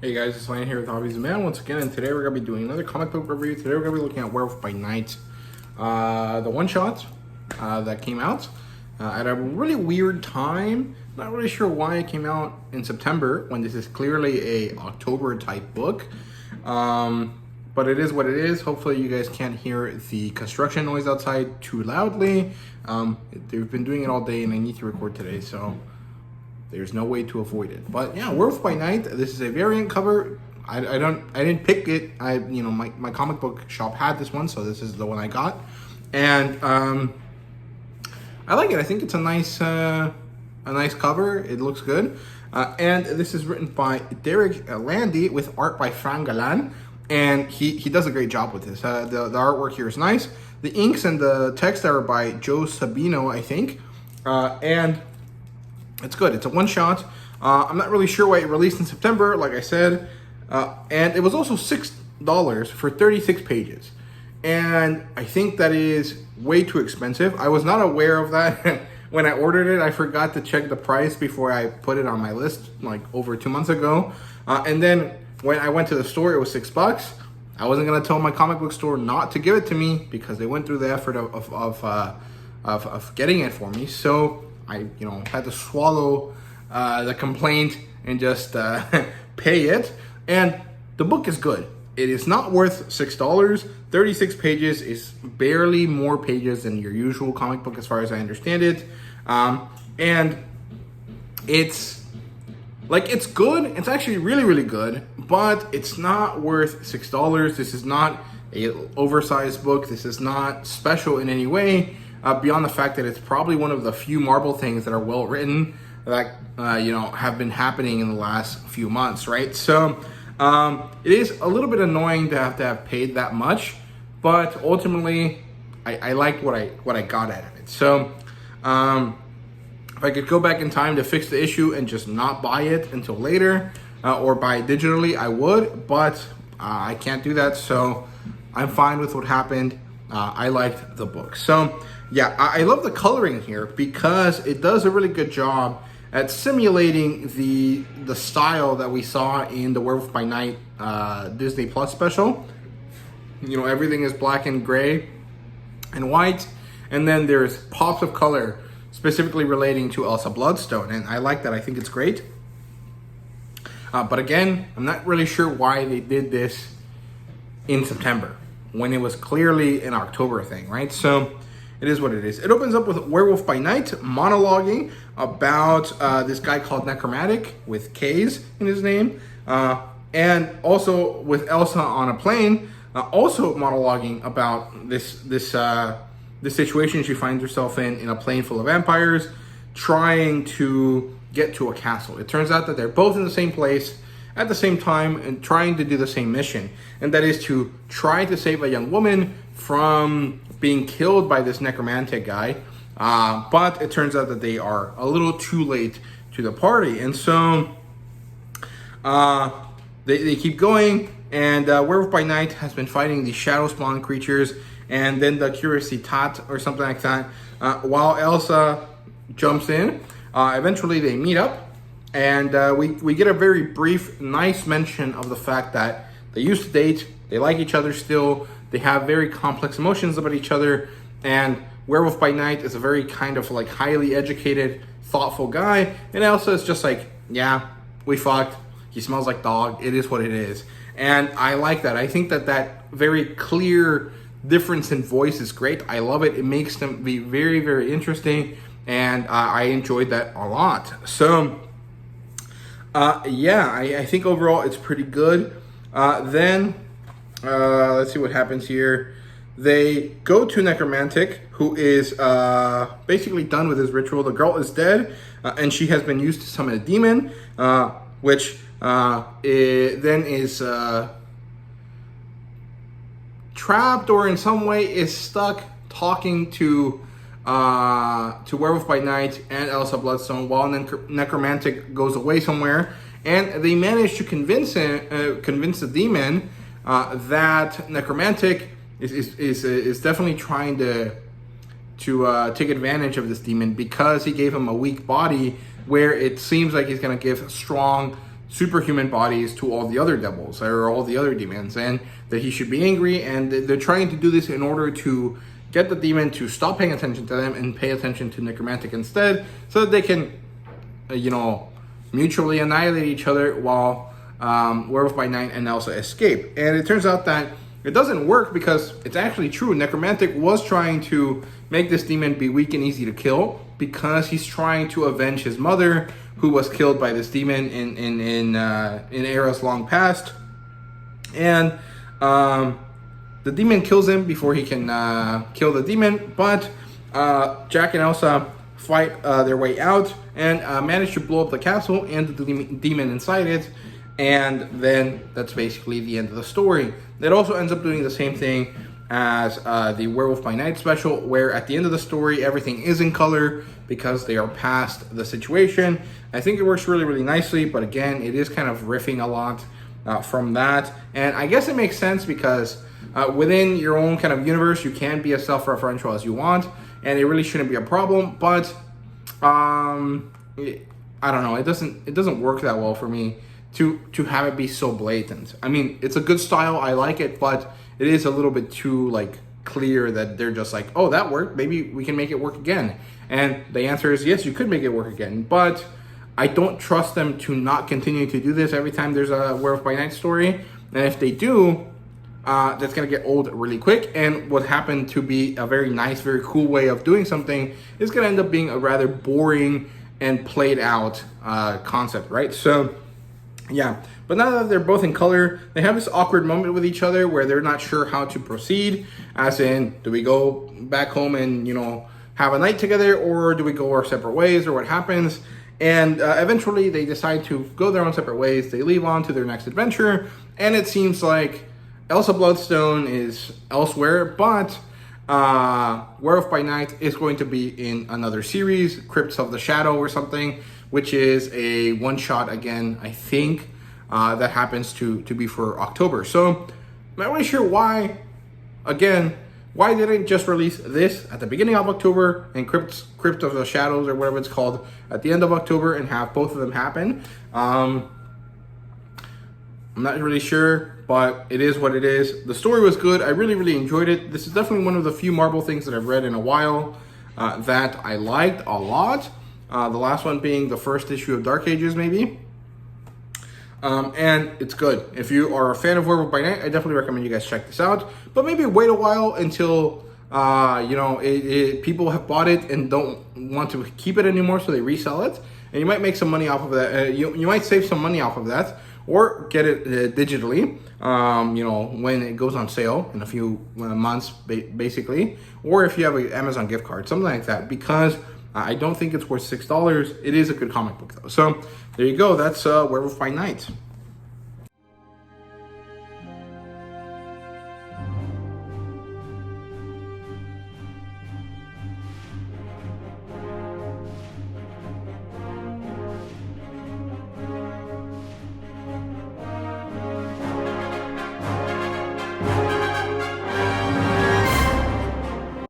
Hey guys, it's Lane here with HobbiesofaMan once again, and today we're going to be doing another comic book review. Today we're going to be looking at Werewolf by Night, the one-shot that came out at a really weird time. Not really sure why it came out in September when this is clearly a October type book, but it is what it is. Hopefully you guys can't hear the construction noise outside too loudly. They've been doing it all day and I need to record today, so there's no way to avoid it. But yeah, Werewolf by Night. This is a variant cover. I didn't pick it. My comic book shop had this one, so this is the one I got, and I like it. I think it's a nice cover. It looks good, and this is written by Derek Landy with art by Fran Galan, and he does a great job with this. The artwork here is nice. The inks and the text are by Joe Sabino, I think, and it's good. It's a one-shot. I'm not really sure why it released in September, like I said. And it was also $6 for 36 pages. And I think that is way too expensive. I was not aware of that when I ordered it. I forgot to check the price before I put it on my list, like over 2 months ago. And then when I went to the store, it was $6. I wasn't going to tell my comic book store not to give it to me because they went through the effort of getting it for me. So I, had to swallow the complaint and just pay it. And the book is good. It is not worth $6. 36 pages is barely more pages than your usual comic book, as far as I understand it. And it's good. It's actually really, really good, but it's not worth $6. This is not an oversized book. This is not special in any way. Beyond the fact that it's probably one of the few Marvel things that are well written that have been happening in the last few months, right? So it is a little bit annoying to have paid that much, but ultimately I liked what I got out of it. So if I could go back in time to fix the issue and just not buy it until later, or buy it digitally, I would, but I can't do that, so I'm fine with what happened. I liked the book. So yeah, I love the coloring here because it does a really good job at simulating the style that we saw in the Werewolf by Night Disney Plus special. Everything is black and gray and white, and then there's pops of color specifically relating to Elsa Bloodstone, and I like that. I think it's great. But again, I'm not really sure why they did this in September when it was clearly an October thing, right? So it is what it is. It opens up with Werewolf by Night monologuing about this guy called Necromantic with K's in his name, and also with Elsa on a plane, also monologuing about this situation she finds herself in a plane full of vampires, trying to get to a castle. It turns out that they're both in the same place at the same time and trying to do the same mission, and that is to try to save a young woman from being killed by this necromantic guy, but it turns out that they are a little too late to the party, and so they keep going, and Werewolf by Night has been fighting these shadow spawn creatures, and then the Curiositat or something like that, while Elsa jumps in. Eventually they meet up, and we get a very brief, nice mention of the fact that they used to date, they like each other still, they have very complex emotions about each other, and Werewolf by Night is a very kind of like highly educated, thoughtful guy, and Elsa is just like, yeah, we fucked, he smells like dog, it is what it is. And I like that. I think that very clear difference in voice is great. I love it. It makes them be very, very interesting, and I enjoyed that a lot. So yeah, I think overall it's pretty good. Then let's see what happens here. They go to Necromantic, who is basically done with his ritual. The girl is dead, and she has been used to summon a demon, which then is trapped, or in some way is stuck talking to Werewolf by Night and Elsa Bloodstone while Necromantic goes away somewhere, and they manage to convince the demon that Necromantic is definitely trying to take advantage of this demon because he gave him a weak body where it seems like he's going to give strong superhuman bodies to all the other devils or all the other demons, and that he should be angry, and they're trying to do this in order to get the demon to stop paying attention to them and pay attention to necromantic instead, so that they can mutually annihilate each other while Werewolf by Night and Elsa escape. And it turns out that it doesn't work, because it's actually true. Necromantic was trying to make this demon be weak and easy to kill, because he's trying to avenge his mother, who was killed by this demon in eras long past. And the demon kills him before he can kill the demon, but Jack and Elsa fight their way out and manage to blow up the castle and the demon inside it. And then that's basically the end of the story. It also ends up doing the same thing as the Werewolf by Night special, where at the end of the story, everything is in color because they are past the situation. I think it works really, really nicely, but again, it is kind of riffing a lot from that. And I guess it makes sense, because within your own kind of universe, you can be as self-referential as you want, and it really shouldn't be a problem. But I don't know, it doesn't work that well for me to have it be so blatant. I mean, it's a good style, I like it, but it is a little bit too clear that they're just like, oh, that worked, maybe we can make it work again. And the answer is yes, you could make it work again, but I don't trust them to not continue to do this every time there's a Werewolf by Night story. And if they do, that's gonna get old really quick, and what happened to be a very nice, very cool way of doing something is gonna end up being a rather boring and played out concept, right? So yeah, but now that they're both in color, they have this awkward moment with each other where they're not sure how to proceed, as in, do we go back home and, have a night together, or do we go our separate ways, or what happens? And eventually they decide to go their own separate ways. They leave on to their next adventure, and it seems like Elsa Bloodstone is elsewhere, but Werewolf by Night is going to be in another series, Crypts of the Shadow or something, which is a one-shot again, I think, that happens to be for October. So I'm not really sure why, again, why didn't just release this at the beginning of October and Crypt of the Shadows or whatever it's called at the end of October and have both of them happen? I'm not really sure, but it is what it is. The story was good. I really, really enjoyed it. This is definitely one of the few Marvel things that I've read in a while that I liked a lot. The last one being the first issue of Dark Ages, maybe. And it's good. If you are a fan of Werewolf by Night, I definitely recommend you guys check this out. But maybe wait a while until, people have bought it and don't want to keep it anymore, so they resell it. And you might make some money off of that. You might save some money off of that, or get it digitally, when it goes on sale in a few months, basically. Or if you have an Amazon gift card, something like that, because I don't think it's worth $6. It is a good comic book, though. So there you go. That's Werewolf by Night.